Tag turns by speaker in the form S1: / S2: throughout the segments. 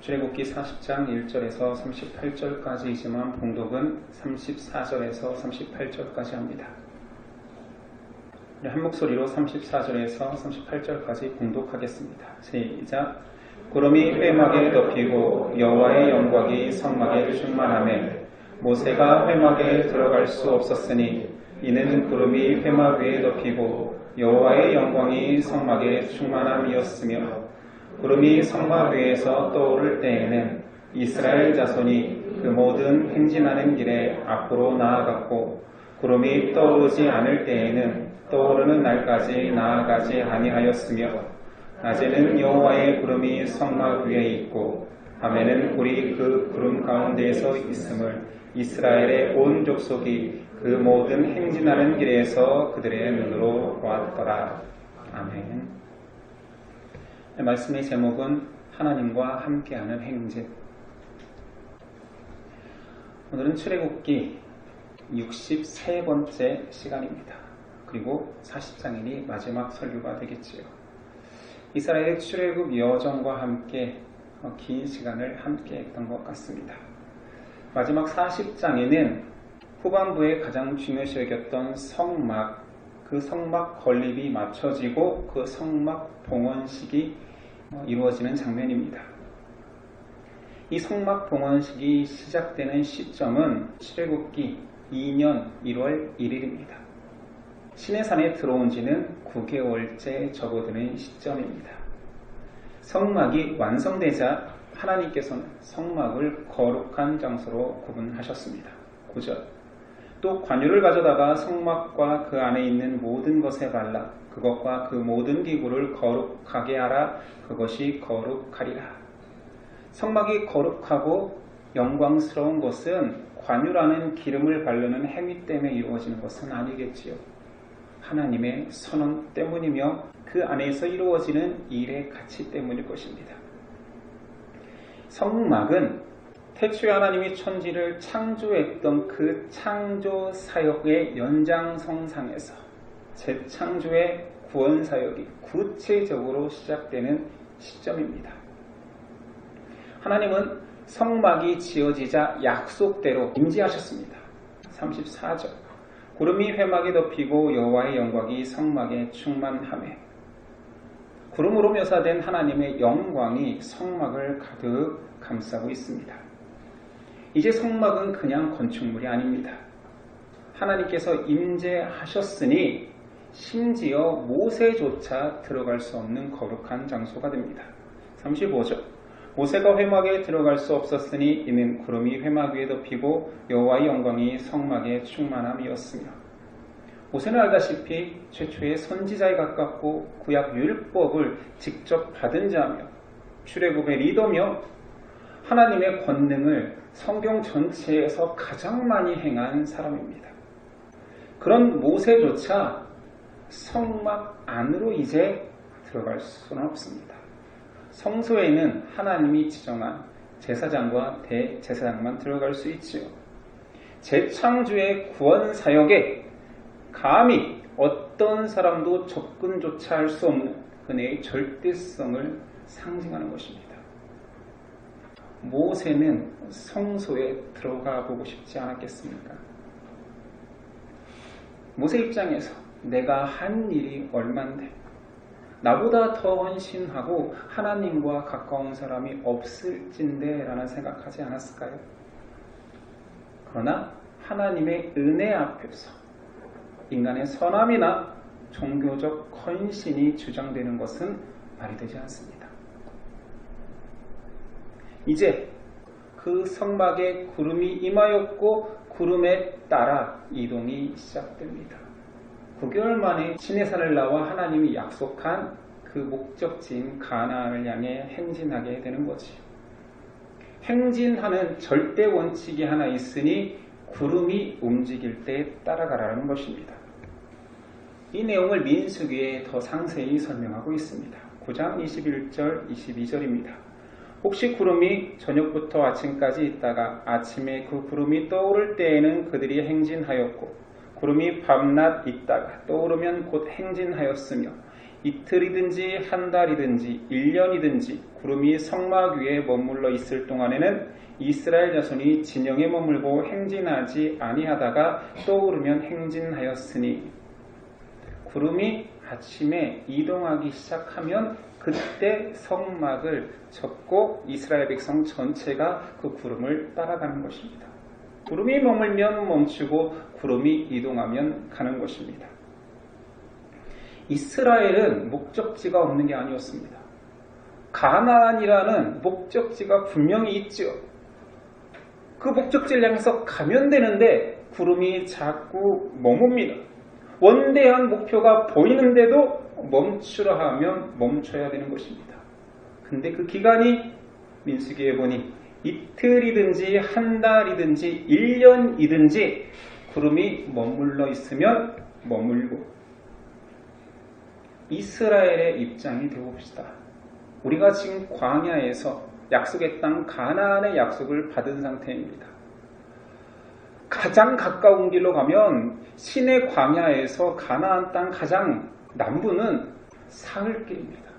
S1: 출애굽기 40장 1절에서 38절까지이지만 봉독은 34절에서 38절까지 합니다. 한 목소리로 34절에서 38절까지 봉독하겠습니다. 시작. 구름이 회막에 덮이고 여호와의 영광이 성막에 충만하매 모세가 회막에 들어갈 수 없었으니 이는 구름이 회막 위에 덮이고 여호와의 영광이 성막에 충만함이었으며 구름이 성막 위에서 떠오를 때에는 이스라엘 자손이 그 모든 행진하는 길에 앞으로 나아갔고 구름이 떠오르지 않을 때에는 떠오르는 날까지 나아가지 아니하였으며 낮에는 여호와의 구름이 성막 위에 있고 밤에는 불이 그 구름 가운데에서 있음을 이스라엘의 온 족속이 그 모든 행진하는 길에서 그들의 눈으로 보았더라. 아멘. 말씀의 제목은 하나님과 함께하는 행진. 오늘은 출애굽기 63번째 시간입니다. 그리고 40장이니 마지막 설교가 되겠지요. 이스라엘의 출애굽 여정과 함께 긴 시간을 함께 했던 것 같습니다. 마지막 40장에는 후반부에 가장 중요시 여겼던 성막, 그 성막 건립이 맞춰지고 그 성막 봉헌식이 이루어지는 장면입니다. 이 성막 봉헌식이 시작되는 시점은 출애굽기 2년 1월 1일입니다. 시내산에 들어온 지는 9개월째 접어드는 시점입니다. 성막이 완성되자 하나님께서는 성막을 거룩한 장소로 구분하셨습니다. 9절. 또 관유를 가져다가 성막과 그 안에 있는 모든 것에 발라 그것과 그 모든 기구를 거룩하게 하라. 그것이 거룩하리라. 성막이 거룩하고 영광스러운 것은 관유라는 기름을 바르는 행위 때문에 이루어지는 것은 아니겠지요. 하나님의 선언 때문이며 그 안에서 이루어지는 일의 가치 때문일 것입니다. 성막은 태초에 하나님이 천지를 창조했던 그 창조 사역의 연장선상에서 재창조의 구원 사역이 구체적으로 시작되는 시점입니다. 하나님은 성막이 지어지자 약속대로 임재하셨습니다. 34절. 구름이 회막에 덮이고 여호와의 영광이 성막에 충만하매. 구름으로 묘사된 하나님의 영광이 성막을 가득 감싸고 있습니다. 이제 성막은 그냥 건축물이 아닙니다. 하나님께서 임재하셨으니 심지어 모세조차 들어갈 수 없는 거룩한 장소가 됩니다. 35절. 모세가 회막에 들어갈 수 없었으니 이는 구름이 회막 위에 덮이고 여호와의 영광이 성막에 충만함이었으며. 모세는 알다시피 최초의 선지자에 가깝고 구약 율법을 직접 받은 자며 출애굽의 리더며 하나님의 권능을 성경 전체에서 가장 많이 행한 사람입니다. 그런 모세조차 성막 안으로 이제 들어갈 수는 없습니다. 성소에는 하나님이 지정한 제사장과 대제사장만 들어갈 수 있지요. 재창조의 구원 사역에 감히 어떤 사람도 접근조차 할 수 없는 그네의 절대성을 상징하는 것입니다. 모세는 성소에 들어가 보고 싶지 않았겠습니까? 모세 입장에서 내가 한 일이 얼만데 나보다 더 헌신하고 하나님과 가까운 사람이 없을진데 라는 생각하지 않았을까요? 그러나 하나님의 은혜 앞에서 인간의 선함이나 종교적 헌신이 주장되는 것은 말이 되지 않습니다. 이제 그 성막에 구름이 임하였고 구름에 따라 이동이 시작됩니다. 9개월 만에 시내산을 나와 하나님이 약속한 그 목적지인 가나안을 향해 행진하게 되는 거지요. 행진하는 절대 원칙이 하나 있으니 구름이 움직일 때 따라가라는 것입니다. 이 내용을 민수기에 더 상세히 설명하고 있습니다. 9장 21절 22절입니다. 혹시 구름이 저녁부터 아침까지 있다가 아침에 그 구름이 떠오를 때에는 그들이 행진하였고 구름이 밤낮 있다가 떠오르면 곧 행진하였으며 이틀이든지 한 달이든지 1년이든지 구름이 성막 위에 머물러 있을 동안에는 이스라엘 자손이 진영에 머물고 행진하지 아니하다가 떠오르면 행진하였으니, 구름이 아침에 이동하기 시작하면 그때 성막을 접고 이스라엘 백성 전체가 그 구름을 따라가는 것입니다. 구름이 머물면 멈추고 구름이 이동하면 가는 것입니다. 이스라엘은 목적지가 없는 게 아니었습니다. 가나안이라는 목적지가 분명히 있죠. 그 목적지를 향해서 가면 되는데 구름이 자꾸 머뭅니다. 원대한 목표가 보이는데도 멈추라 하면 멈춰야 되는 것입니다. 근데 그 기간이 민수기에 보니 이틀이든지 한 달이든지 1년이든지 구름이 머물러 있으면 머물고, 이스라엘의 입장이 되어봅시다. 우리가 지금 광야에서 약속의 땅 가나안의 약속을 받은 상태입니다. 가장 가까운 길로 가면 시내 광야에서 가나안 땅 가장 남부는 사흘길입니다.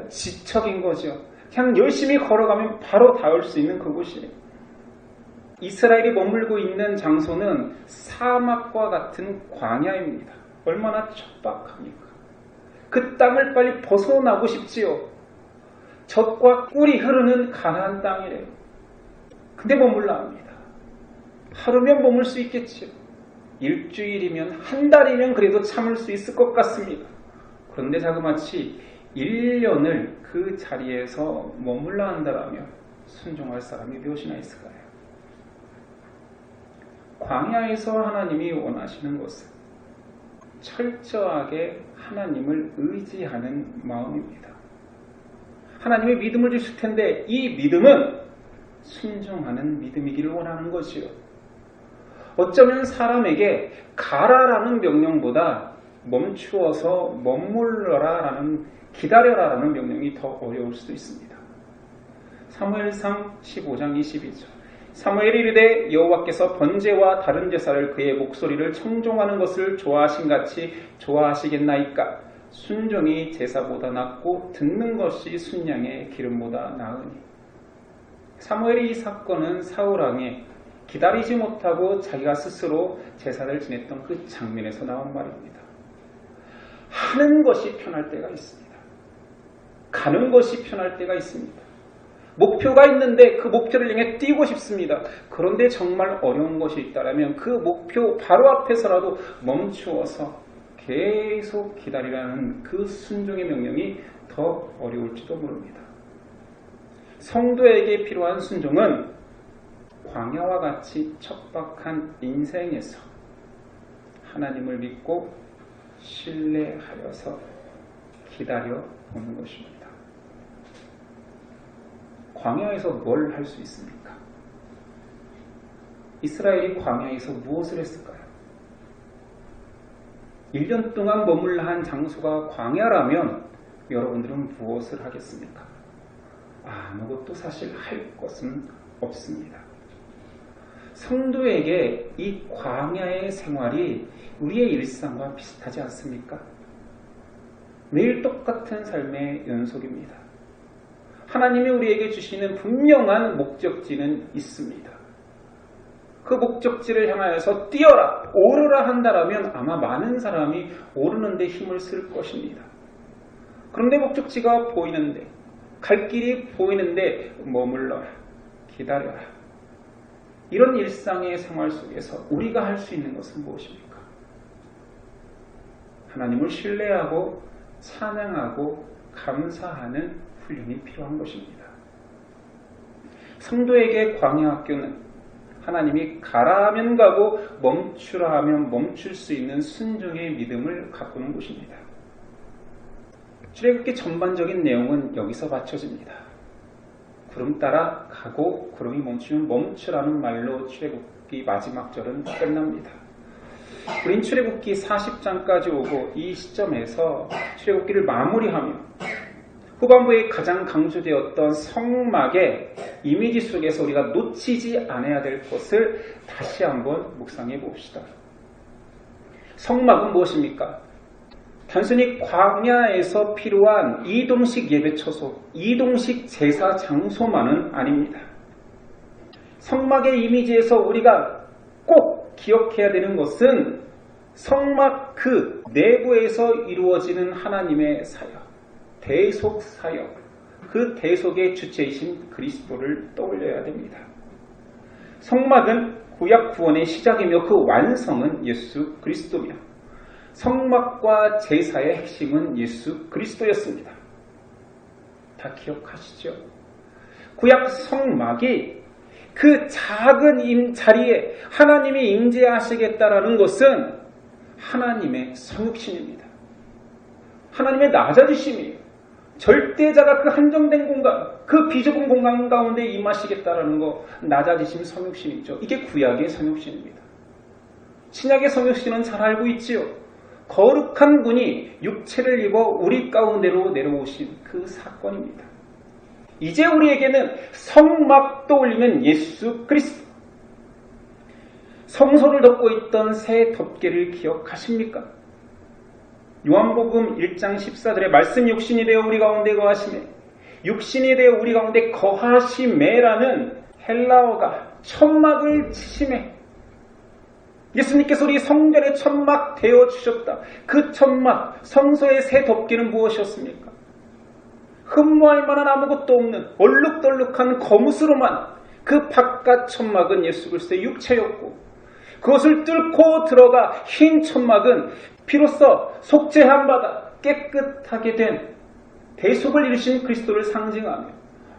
S1: 지척인 거죠. 그냥 열심히 걸어가면 바로 닿을 수 있는 그곳이에요. 이스라엘이 머물고 있는 장소는 사막과 같은 광야입니다. 얼마나 척박합니까? 그 땅을 빨리 벗어나고 싶지요. 젖과 꿀이 흐르는 가나안 땅이래요. 근데 머물러 합니다. 하루면 머물 수 있겠지요. 일주일이면 한 달이면 그래도 참을 수 있을 것 같습니다. 그런데 자그마치 1년을 그 자리에서 머물러 한다면 순종할 사람이 몇이나 있을까요? 광야에서 하나님이 원하시는 것은 철저하게 하나님을 의지하는 마음입니다. 하나님의 믿음을 주실 텐데 이 믿음은 순종하는 믿음이기를 원하는 것이요. 어쩌면 사람에게 가라라는 명령보다 멈추어서 머물러라라는, 기다려라라는 명령이 더 어려울 수도 있습니다. 사무엘상 15장 22절. 사무엘이 이르되 여호와께서 번제와 다른 제사를 그의 목소리를 청종하는 것을 좋아하신 같이 좋아하시겠나이까? 순종이 제사보다 낫고 듣는 것이 순양의 기름보다 나으니. 사무엘의 이 사건은 사울왕의 기다리지 못하고 자기가 스스로 제사를 지냈던 그 장면에서 나온 말입니다. 하는 것이 편할 때가 있습니다. 가는 것이 편할 때가 있습니다. 목표가 있는데 그 목표를 향해 뛰고 싶습니다. 그런데 정말 어려운 것이 있다면 그 목표 바로 앞에서라도 멈추어서 계속 기다리라는 그 순종의 명령이 더 어려울지도 모릅니다. 성도에게 필요한 순종은 광야와 같이 척박한 인생에서 하나님을 믿고 신뢰하여서 기다려 보는 것입니다. 광야에서 뭘 할 수 있습니까? 이스라엘이 광야에서 무엇을 했을까요? 1년 동안 머물러 한 장소가 광야라면 여러분들은 무엇을 하겠습니까? 아무것도 사실 할 것은 없습니다. 성도에게 이 광야의 생활이 우리의 일상과 비슷하지 않습니까? 매일 똑같은 삶의 연속입니다. 하나님이 우리에게 주시는 분명한 목적지는 있습니다. 그 목적지를 향하여서 뛰어라, 오르라 한다라면 아마 많은 사람이 오르는 데 힘을 쓸 것입니다. 그런데 목적지가 보이는데, 갈 길이 보이는데 머물러라, 기다려라. 이런 일상의 생활 속에서 우리가 할 수 있는 것은 무엇입니까? 하나님을 신뢰하고 찬양하고 감사하는 훈련이 필요한 것입니다. 성도에게 광야학교는 하나님이 가라 하면 가고 멈추라 하면 멈출 수 있는 순종의 믿음을 가꾸는 곳입니다. 출애굽기 전반적인 내용은 여기서 받쳐집니다. 구름 따라 가고 구름이 멈추면 멈추라는 말로 출애굽기 마지막 절은 끝납니다. 우린 출애굽기 40장까지 오고 이 시점에서 출애굽기를 마무리하며 후반부에 가장 강조되었던 성막의 이미지 속에서 우리가 놓치지 않아야 될 것을 다시 한번 묵상해 봅시다. 성막은 무엇입니까? 단순히 광야에서 필요한 이동식 예배 처소, 이동식 제사 장소만은 아닙니다. 성막의 이미지에서 우리가 꼭 기억해야 되는 것은 성막 그 내부에서 이루어지는 하나님의 사역, 대속 사역, 그 대속의 주체이신 그리스도를 떠올려야 됩니다. 성막은 구약 구원의 시작이며 그 완성은 예수 그리스도며 성막과 제사의 핵심은 예수 그리스도였습니다. 다 기억하시죠? 구약 성막이 그 작은 자리에 하나님이 임재하시겠다라는 것은 하나님의 성육신입니다. 하나님의 낮아지심이에요. 절대자가 그 한정된 공간, 그 비좁은 공간 가운데 임하시겠다라는 거, 낮아지심 성육신이죠. 이게 구약의 성육신입니다. 신약의 성육신은 잘 알고 있지요. 거룩한 분이 육체를 입어 우리 가운데로 내려오신 그 사건입니다. 이제 우리에게는 성막 떠올리면 예수 그리스도. 성소를 덮고 있던 새 덮개를 기억하십니까? 요한복음 1장 14절에 말씀 육신이 되어 우리 가운데 거하시매, 육신이 되어 우리 가운데 거하시매라는 헬라어가 천막을 치심해. 예수님께서 우리 성전의 천막 되어주셨다. 그 천막, 성소의 새 덮개는 무엇이었습니까? 흠모할 만한 아무것도 없는 얼룩덜룩한 거무스름한 그 바깥 천막은 예수 그리스도의 육체였고, 그것을 뚫고 들어가 흰 천막은 피로써 속죄한 바다 깨끗하게 된 대속을 이루신 그리스도를 상징하며,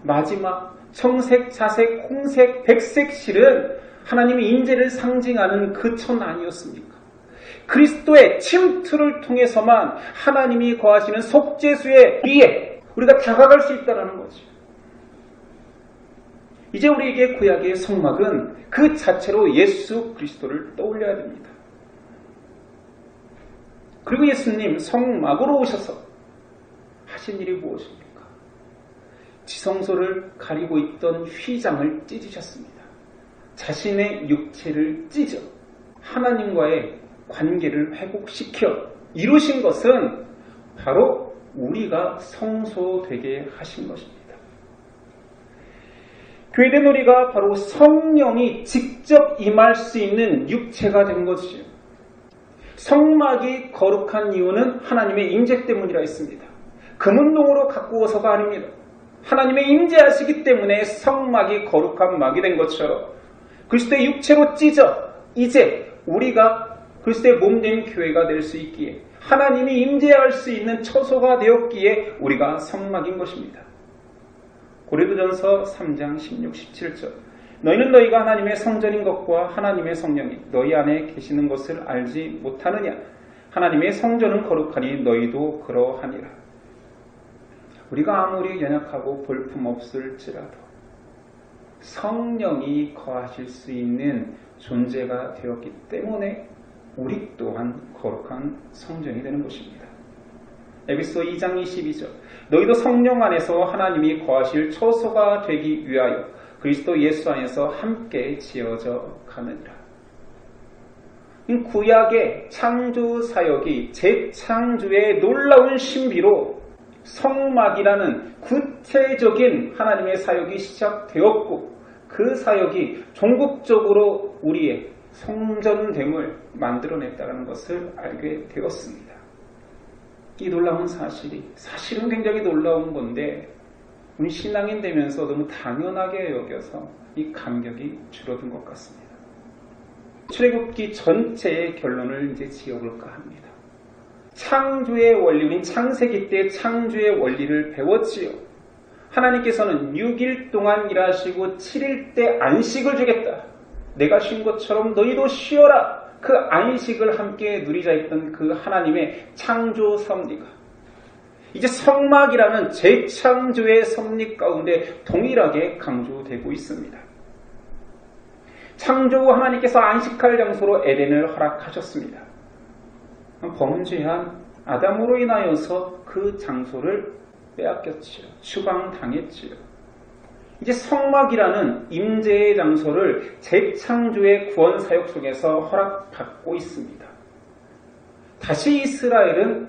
S1: 마지막 청색, 자색, 홍색, 백색 실은 하나님의 임재를 상징하는 그 천 아니었습니까? 그리스도의 침투를 통해서만 하나님이 거하시는 속죄수의 위에 우리가 다가갈 수 있다는 거죠. 이제 우리에게 구약의 성막은 그 자체로 예수 그리스도를 떠올려야 됩니다. 그리고 예수님 성막으로 오셔서 하신 일이 무엇입니까? 지성소를 가리고 있던 휘장을 찢으셨습니다. 자신의 육체를 찢어 하나님과의 관계를 회복시켜 이루신 것은 바로 우리가 성소되게 하신 것입니다. 교회된 우리가 바로 성령이 직접 임할 수 있는 육체가 된 것이죠. 성막이 거룩한 이유는 하나님의 임재 때문이라 했습니다. 금운동으로 가꾸어서가 아닙니다. 하나님의 임재하시기 때문에 성막이 거룩한 막이 된 것처럼 그리스도의 육체로 찢어 이제 우리가 그리스도의 몸된 교회가 될 수 있기에, 하나님이 임재할 수 있는 처소가 되었기에 우리가 성막인 것입니다. 고린도전서 3장 16, 17절 너희는 너희가 하나님의 성전인 것과 하나님의 성령이 너희 안에 계시는 것을 알지 못하느냐? 하나님의 성전은 거룩하니 너희도 그러하니라. 우리가 아무리 연약하고 볼품없을지라도 성령이 거하실 수 있는 존재가 되었기 때문에 우리 또한 거룩한 성전이 되는 것입니다. 에베소 2장 22절 너희도 성령 안에서 하나님이 거하실 처소가 되기 위하여 그리스도 예수 안에서 함께 지어져 가느니라. 구약의 창조 사역이 재창조의 놀라운 신비로 성막이라는 구체적인 하나님의 사역이 시작되었고, 그 사역이 종국적으로 우리의 성전됨을 만들어냈다는 것을 알게 되었습니다. 이 놀라운 사실은 굉장히 놀라운 건데 우리 신앙인 되면서 너무 당연하게 여겨서 이 감격이 줄어든 것 같습니다. 출애굽기 전체의 결론을 이제 지어볼까 합니다. 창조의 원리, 우린 창세기 때 창조의 원리를 배웠지요. 하나님께서는 6일 동안 일하시고 7일 때 안식을 주겠다. 내가 쉰 것처럼 너희도 쉬어라. 그 안식을 함께 누리자 했던 그 하나님의 창조 섭리가 이제 성막이라는 재창조의 섭리 가운데 동일하게 강조되고 있습니다. 창조 후 하나님께서 안식할 장소로 에덴을 허락하셨습니다. 범죄한 아담으로 인하여서 그 장소를 빼앗겼지요. 추방당했지요. 이제 성막이라는 임재의 장소를 재창조의 구원 사역 속에서 허락받고 있습니다. 다시 이스라엘은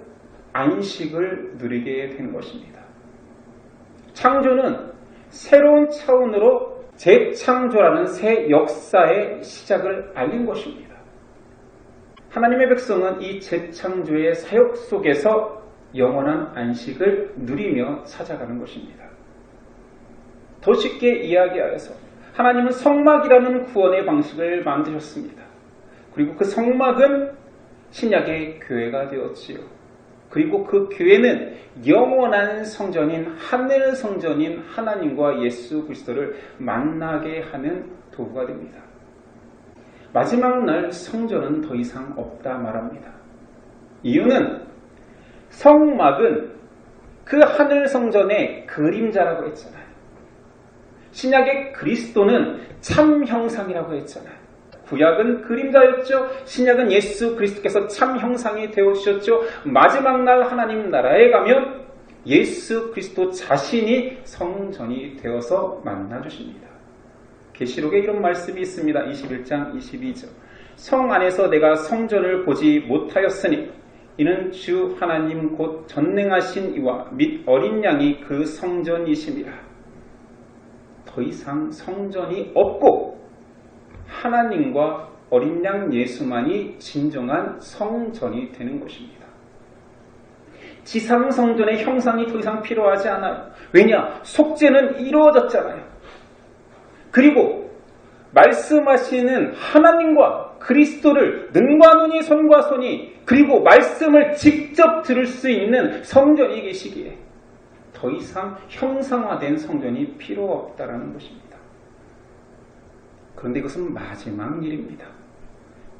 S1: 안식을 누리게 된 것입니다. 창조는 새로운 차원으로 재창조라는 새 역사의 시작을 알린 것입니다. 하나님의 백성은 이 재창조의 사역 속에서 영원한 안식을 누리며 찾아가는 것입니다. 더 쉽게 이야기하여서 하나님은 성막이라는 구원의 방식을 만드셨습니다. 그리고 그 성막은 신약의 교회가 되었지요. 그리고 그 교회는 영원한 성전인 하늘 성전인 하나님과 예수 그리스도를 만나게 하는 도구가 됩니다. 마지막 날 성전은 더 이상 없다 말합니다. 이유는 성막은 그 하늘 성전의 그림자라고 했잖아요. 신약의 그리스도는 참 형상이라고 했잖아요. 구약은 그림자였죠. 신약은 예수 그리스도께서 참 형상이 되어주셨죠. 마지막 날 하나님 나라에 가면 예수 그리스도 자신이 성전이 되어서 만나주십니다. 계시록에 이런 말씀이 있습니다. 21장 22절. 성 안에서 내가 성전을 보지 못하였으니 이는 주 하나님 곧 전능하신 이와 및 어린 양이 그 성전이심이라. 더 이상 성전이 없고 하나님과 어린 양 예수만이 진정한 성전이 되는 것입니다. 지상 성전의 형상이 더 이상 필요하지 않아요. 왜냐? 속죄는 이루어졌잖아요. 그리고 말씀하시는 하나님과 그리스도를 눈과 눈이 손과 손이 그리고 말씀을 직접 들을 수 있는 성전이 계시기에 더 이상 형상화된 성전이 필요 없다라는 것입니다. 그런데 이것은 마지막 일입니다.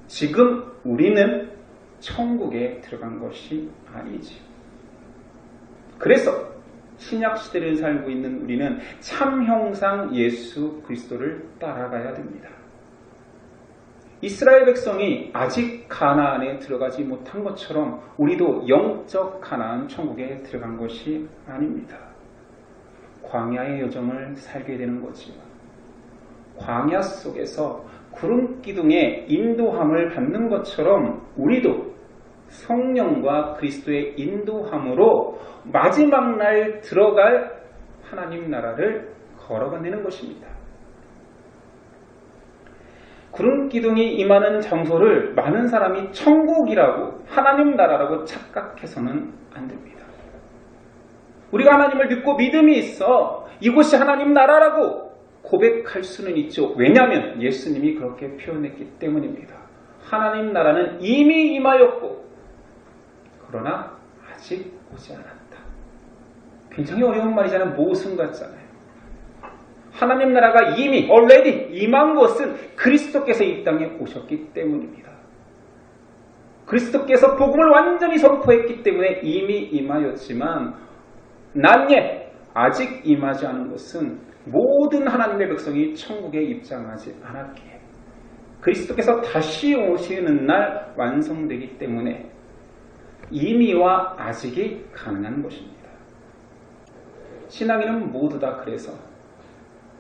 S1: 지금 우리는 천국에 들어간 것이 아니지. 그래서 신약 시대를 살고 있는 우리는 참 형상 예수 그리스도를 따라가야 됩니다. 이스라엘 백성이 아직 가나안에 들어가지 못한 것처럼 우리도 영적 가나안 천국에 들어간 것이 아닙니다. 광야의 여정을 살게 되는 거지요. 광야 속에서 구름 기둥의 인도함을 받는 것처럼 우리도 성령과 그리스도의 인도함으로 마지막 날 들어갈 하나님 나라를 걸어가는 것입니다. 구름 기둥이 임하는 장소를 많은 사람이 천국이라고 하나님 나라라고 착각해서는 안 됩니다. 우리가 하나님을 믿고 믿음이 있어 이곳이 하나님 나라라고 고백할 수는 있죠. 왜냐하면 예수님이 그렇게 표현했기 때문입니다. 하나님 나라는 이미 임하였고 그러나 아직 오지 않았다. 굉장히 어려운 말이잖아요. 모순 같잖아요. 하나님 나라가 이미 already 임한 것은 그리스도께서 이 땅에 오셨기 때문입니다. 그리스도께서 복음을 완전히 선포했기 때문에 이미 임하였지만 난예 아직 임하지 않은 것은 모든 하나님의 백성이 천국에 입장하지 않았기에 그리스도께서 다시 오시는 날 완성되기 때문에 이미와 아직이 가능한 것입니다. 신앙인은 모두 다 그래서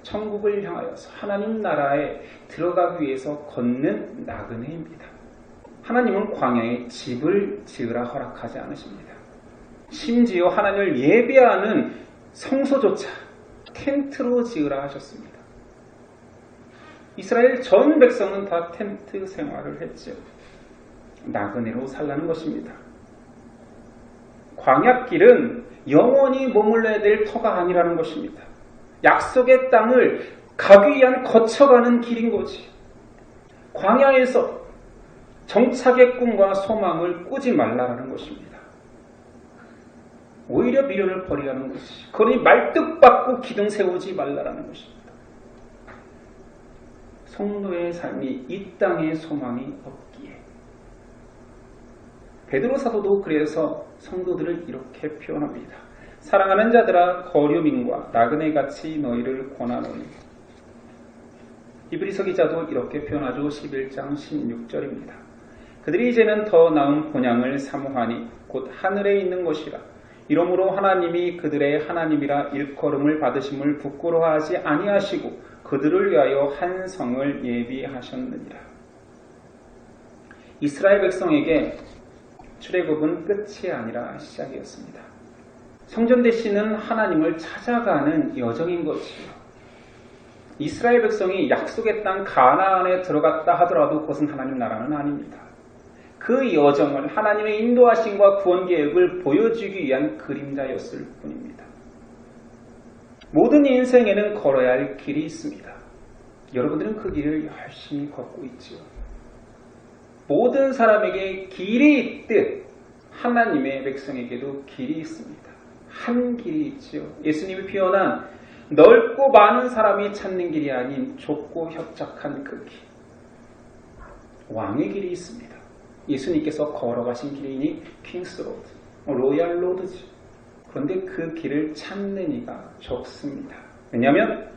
S1: 천국을 향하여서 하나님 나라에 들어가기 위해서 걷는 나그네입니다. 하나님은 광야에 집을 지으라 허락하지 않으십니다. 심지어 하나님을 예배하는 성소조차 텐트로 지으라 하셨습니다. 이스라엘 전 백성은 다 텐트 생활을 했죠. 나그네로 살라는 것입니다. 광야길은 영원히 머물러야 될 터가 아니라는 것입니다. 약속의 땅을 가기 위한 거쳐가는 길인 거지. 광야에서 정착의 꿈과 소망을 꾸지 말라라는 것입니다. 오히려 미련을 버리라는 것이. 그러니 말뚝박고 기둥 세우지 말라라는 것입니다. 성도의 삶이 이 땅에 소망이 없기에. 베드로 사도도 그래서 성도들을 이렇게 표현합니다. 사랑하는 자들아 거류민과 나그네같이 너희를 권하노니. 히브리서 기자도 이렇게 표현하죠. 11장 16절입니다. 그들이 이제는 더 나은 본향을 사모하니 곧 하늘에 있는 것이라. 이러므로 하나님이 그들의 하나님이라 일컬음을 받으심을 부끄러워하지 아니하시고 그들을 위하여 한 성을 예비하셨느니라. 이스라엘 백성에게 출애굽은 끝이 아니라 시작이었습니다. 성전 대신은 하나님을 찾아가는 여정인 것이요. 이스라엘 백성이 약속의 땅 가나안에 들어갔다 하더라도 그것은 하나님 나라는 아닙니다. 그 여정을 하나님의 인도하심과 구원 계획을 보여주기 위한 그림자였을 뿐입니다. 모든 인생에는 걸어야 할 길이 있습니다. 여러분들은 그 길을 열심히 걷고 있지요. 모든 사람에게 길이 있듯 하나님의 백성에게도 길이 있습니다. 한 길이 있지요. 예수님이 표현한 넓고 많은 사람이 찾는 길이 아닌 좁고 협착한 그 길. 왕의 길이 있습니다. 예수님께서 걸어가신 길이니 킹스로드, 로얄 로드죠. 그런데 그 길을 찾는 이가 적습니다. 왜냐하면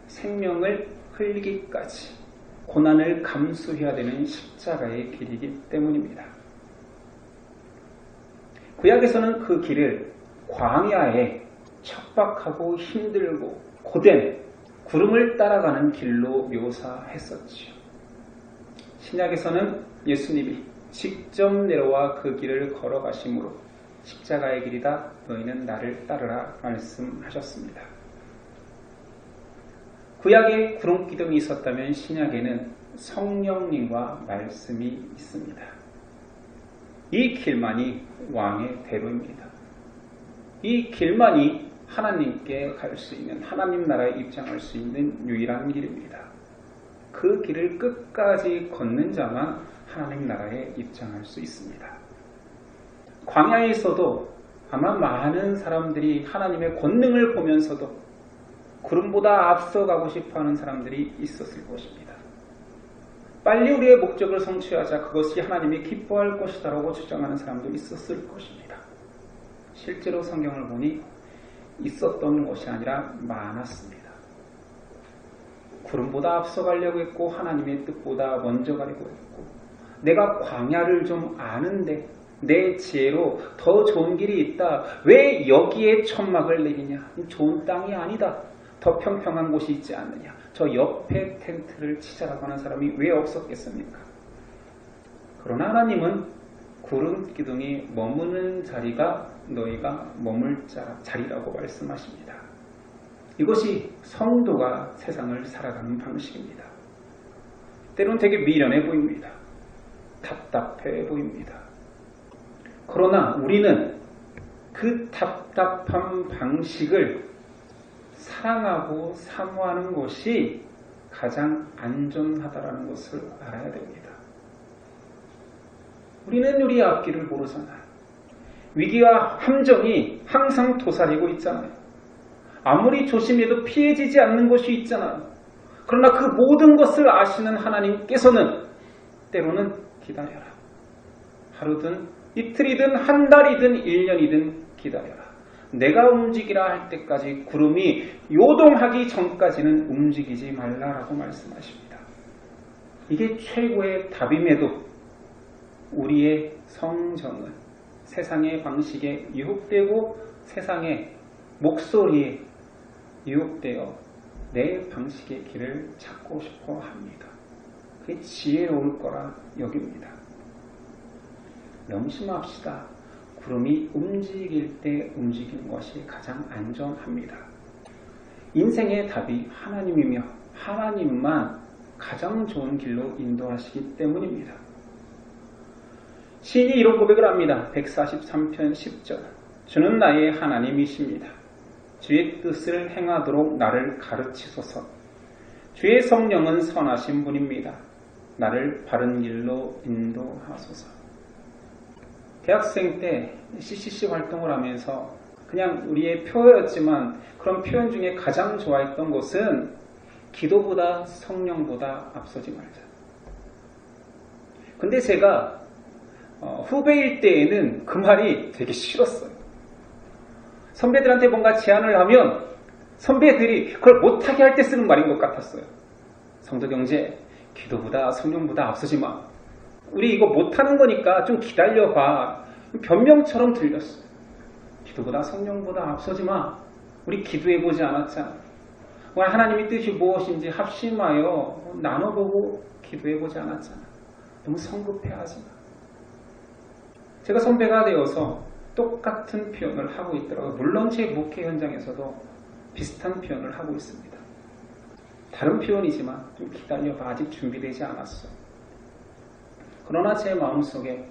S1: 생명을 흘리기까지 고난을 감수해야 되는 십자가의 길이기 때문입니다. 구약에서는 그 길을 광야에 척박하고 힘들고 고된 구름을 따라가는 길로 묘사했었지요. 신약에서는 예수님이 직접 내려와 그 길을 걸어가심으로 십자가의 길이다 너희는 나를 따르라 말씀하셨습니다. 구약에 구름기둥이 있었다면 신약에는 성령님과 말씀이 있습니다. 이 길만이 왕의 대로입니다. 이 길만이 하나님께 갈 수 있는, 하나님 나라에 입장할 수 있는 유일한 길입니다. 그 길을 끝까지 걷는 자만 하나님 나라에 입장할 수 있습니다. 광야에 있어도 아마 많은 사람들이 하나님의 권능을 보면서도 구름보다 앞서가고 싶어하는 사람들이 있었을 것입니다. 빨리 우리의 목적을 성취하자 그것이 하나님이 기뻐할 것이다라고 주장하는 사람도 있었을 것입니다. 실제로 성경을 보니 있었던 것이 아니라 많았습니다. 구름보다 앞서가려고 했고 하나님의 뜻보다 먼저 가려고 했고 내가 광야를 좀 아는데 내 지혜로 더 좋은 길이 있다. 왜 여기에 천막을 내리냐? 좋은 땅이 아니다. 더 평평한 곳이 있지 않느냐. 저 옆에 텐트를 치자라고 하는 사람이 왜 없었겠습니까? 그러나 하나님은 구름 기둥이 머무는 자리가 너희가 머물 자리라고 말씀하십니다. 이것이 성도가 세상을 살아가는 방식입니다. 때로는 되게 미련해 보입니다. 답답해 보입니다. 그러나 우리는 그 답답한 방식을 사랑하고 사모하는 것이 가장 안전하다는 것을 알아야 됩니다. 우리는 우리 앞길을 모르잖아요. 위기와 함정이 항상 도사리고 있잖아요. 아무리 조심해도 피해지지 않는 것이 있잖아요. 그러나 그 모든 것을 아시는 하나님께서는 때로는 기다려라. 하루든 이틀이든 한 달이든 1년이든 기다려라. 내가 움직이라 할 때까지 구름이 요동하기 전까지는 움직이지 말라라고 말씀하십니다. 이게 최고의 답임에도 우리의 성정은 세상의 방식에 유혹되고 세상의 목소리에 유혹되어 내 방식의 길을 찾고 싶어 합니다. 그게 지혜로울 거라 여깁니다. 명심합시다. 구름이 움직일 때 움직이는 것이 가장 안전합니다. 인생의 답이 하나님이며 하나님만 가장 좋은 길로 인도하시기 때문입니다. 시인이 이런 고백을 합니다. 143편 10절. 주는 나의 하나님이십니다. 주의 뜻을 행하도록 나를 가르치소서. 주의 성령은 선하신 분입니다. 나를 바른 길로 인도하소서. 대학생 때 CCC 활동을 하면서 그냥 우리의 표였지만 그런 표현 중에 가장 좋아했던 것은 기도보다 성령보다 앞서지 말자. 근데 제가 후배일 때에는 그 말이 되게 싫었어요. 선배들한테 뭔가 제안을 하면 선배들이 그걸 못하게 할 때 쓰는 말인 것 같았어요. 성도 경제, 기도보다 성령보다 앞서지 마. 우리 이거 못하는 거니까 좀 기다려봐. 변명처럼 들렸어요. 기도보다 성령보다 앞서지 마. 우리 기도해보지 않았잖아. 하나님의 뜻이 무엇인지 합심하여 나눠보고 기도해보지 않았잖아. 너무 성급해하지 마. 제가 선배가 되어서 똑같은 표현을 하고 있더라고요. 물론 제 목회 현장에서도 비슷한 표현을 하고 있습니다. 다른 표현이지만 좀 기다려봐. 아직 준비되지 않았어. 그러나 제 마음속에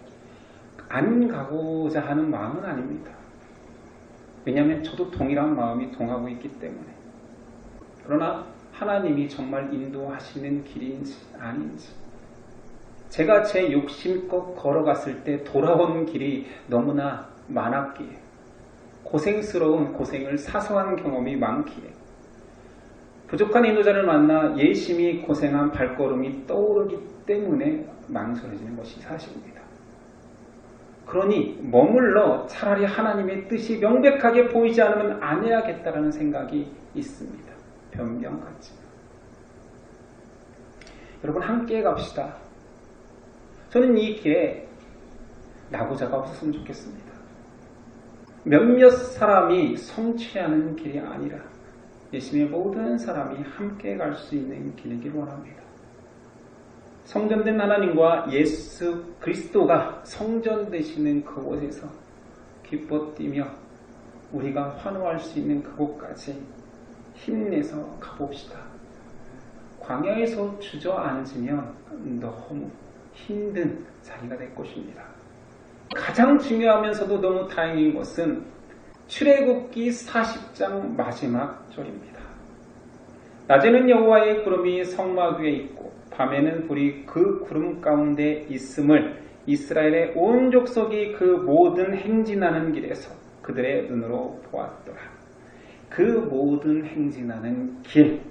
S1: 안 가고자 하는 마음은 아닙니다. 왜냐하면 저도 동일한 마음이 동하고 있기 때문에. 그러나 하나님이 정말 인도하시는 길인지 아닌지, 제가 제 욕심껏 걸어갔을 때 돌아온 길이 너무나 많았기에, 고생스러운 고생을 사소한 경험이 많기에, 부족한 인도자를 만나 열심히 고생한 발걸음이 떠오르기 때문에 망설여지는 것이 사실입니다. 그러니 머물러 차라리 하나님의 뜻이 명백하게 보이지 않으면 안 해야겠다라는 생각이 있습니다. 변명같지만. 여러분, 함께 갑시다. 저는 이 길에 낙오자가 없었으면 좋겠습니다. 몇몇 사람이 성취하는 길이 아니라 예수님의 모든 사람이 함께 갈 수 있는 길이길 원합니다. 성전된 하나님과 예수 그리스도가 성전되시는 그곳에서 기뻐 뛰며 우리가 환호할 수 있는 그곳까지 힘내서 가봅시다. 광야에서 주저앉으면 너무 힘든 자리가 될 것입니다. 가장 중요하면서도 너무 다행인 것은 출애굽기 40장 마지막 절입니다. 낮에는 여호와의 구름이 성막 위에 있고 밤에는 불이 그 구름 가운데 있음을 이스라엘의 온 족속이 그 모든 행진하는 길에서 그들의 눈으로 보았더라. 그 모든 행진하는 길,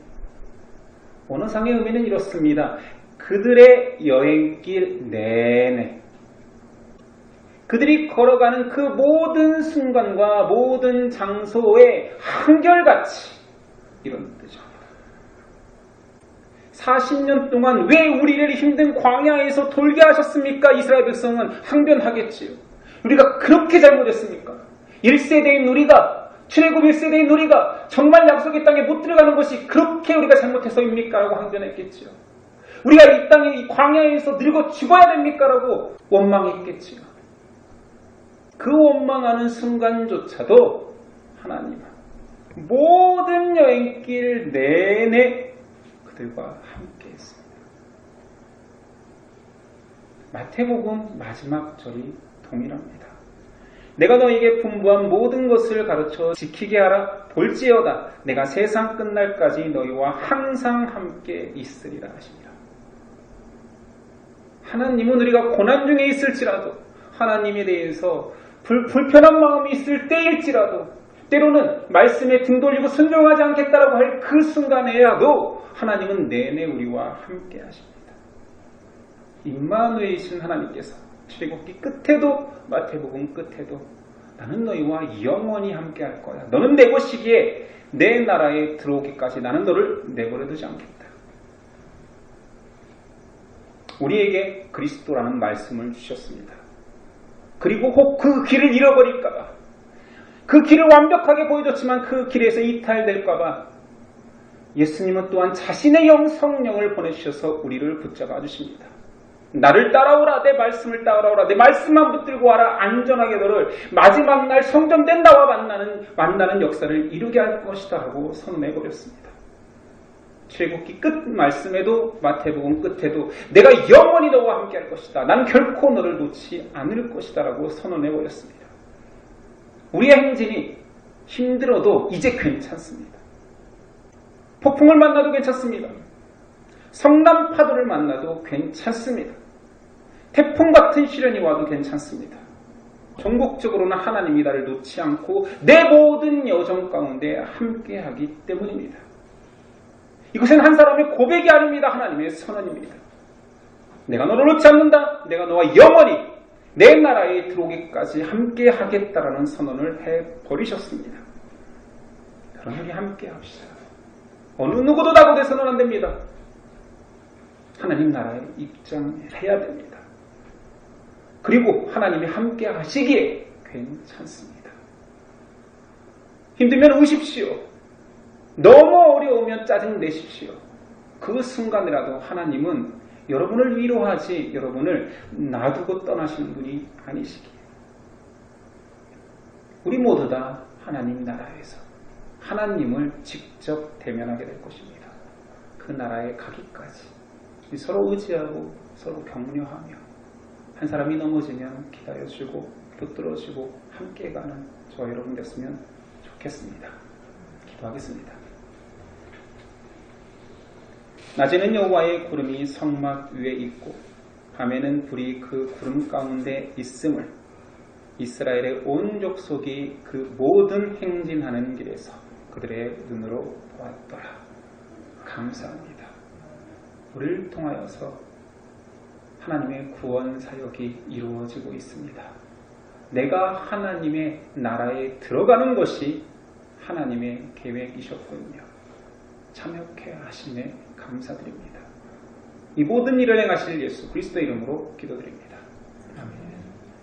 S1: 원어상의 의미는 이렇습니다. 그들의 여행길 내내, 그들이 걸어가는 그 모든 순간과 모든 장소에 한결같이, 이런 뜻입니다. 40년 동안 왜 우리를 힘든 광야에서 돌게 하셨습니까? 이스라엘 백성은 항변하겠지요. 우리가 그렇게 잘못했습니까? 1세대인 우리가, 출애굽 1세대인 우리가 정말 약속의 땅에 못 들어가는 것이 그렇게 우리가 잘못해서입니까? 라고 항변했겠지요. 우리가 이 땅에, 이 광야에서 늙어 죽어야 됩니까? 라고 원망했겠지요. 그 원망하는 순간조차도 하나님은 모든 여행길 내내 그들과 함께 했습니다. 마태복음 마지막 절이 동일합니다. 내가 너에게 분부한 모든 것을 가르쳐 지키게 하라. 볼지어다 내가 세상 끝날까지 너희와 항상 함께 있으리라 하십니다. 하나님은 우리가 고난 중에 있을지라도, 하나님에 대해서 불편한 마음이 있을 때일지라도, 때로는 말씀에 등 돌리고 순종하지 않겠다라고 할 그 순간에라도 하나님은 내내 우리와 함께 하십니다. 임마누엘이신 하나님께서 출애굽기 끝에도 마태복음 끝에도 나는 너희와 영원히 함께 할 거야. 너는 내 것이기에 내 나라에 들어오기까지 나는 너를 내버려두지 않겠다. 우리에게 그리스도라는 말씀을 주셨습니다. 그리고 혹 그 길을 잃어버릴까봐, 그 길을 완벽하게 보여줬지만 그 길에서 이탈될까봐 예수님은 또한 자신의 성령을 보내주셔서 우리를 붙잡아 주십니다. 나를 따라오라, 내 말씀을 따라오라, 내 말씀만 붙들고 와라. 안전하게 너를 마지막 날 성전된 나와 만나는 역사를 이루게 할 것이다 하고 선언해버렸습니다. 출애굽기 끝 말씀에도 마태복음 끝에도 내가 영원히 너와 함께 할 것이다. 나는 결코 너를 놓지 않을 것이다 라고 선언해버렸습니다. 우리의 행진이 힘들어도 이제 괜찮습니다. 폭풍을 만나도 괜찮습니다. 성남 파도를 만나도 괜찮습니다. 태풍 같은 시련이 와도 괜찮습니다. 전국적으로는 하나님이 나를 놓지 않고 내 모든 여정 가운데 함께하기 때문입니다. 이것은 한 사람의 고백이 아닙니다. 하나님의 선언입니다. 내가 너를 놓지 않는다. 내가 너와 영원히 내 나라에 들어오기까지 함께 하겠다라는 선언을 해버리셨습니다. 그럼 우리 함께 합시다. 어느 누구도 낙오돼서는 안 됩니다. 하나님 나라에 입장해야 됩니다. 그리고 하나님이 함께 하시기에 괜찮습니다. 힘들면 우십시오. 너무 어려우면 짜증 내십시오. 그 순간이라도 하나님은 여러분을 위로하지 여러분을 놔두고 떠나시는 분이 아니시기에 우리 모두 다 하나님 나라에서 하나님을 직접 대면하게 될 것입니다. 그 나라에 가기까지 서로 의지하고 서로 격려하며 한 사람이 넘어지면 기다려주고 붙들어주고 함께 가는 저와 여러분 됐으면 좋겠습니다. 기도하겠습니다. 낮에는 여호와의 구름이 성막 위에 있고 밤에는 불이 그 구름 가운데 있음을 이스라엘의 온 족속이 그 모든 행진하는 길에서 그들의 눈으로 보았더라. 감사합니다. 우리를 통하여서 하나님의 구원 사역이 이루어지고 있습니다. 내가 하나님의 나라에 들어가는 것이 하나님의 계획이셨군요. 참여케 하심에 감사드립니다. 이 모든 일을 행하실 예수 그리스도의 이름으로 기도드립니다.